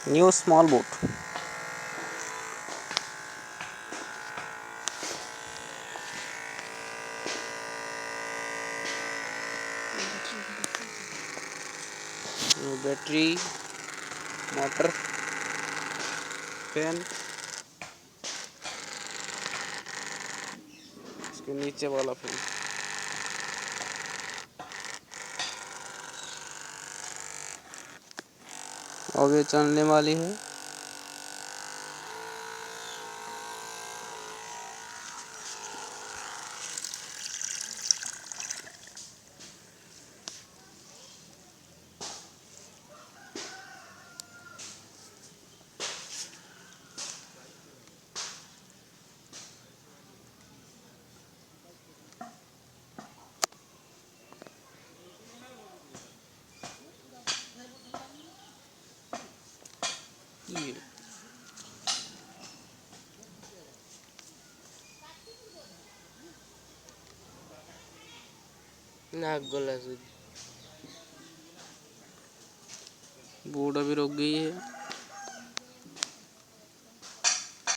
New small boat. New battery, motor, fan, इसके नीचे वाला फैन। आगे चलने वाली है। ये नाक गोला बोर्ड अभी रुक गई है।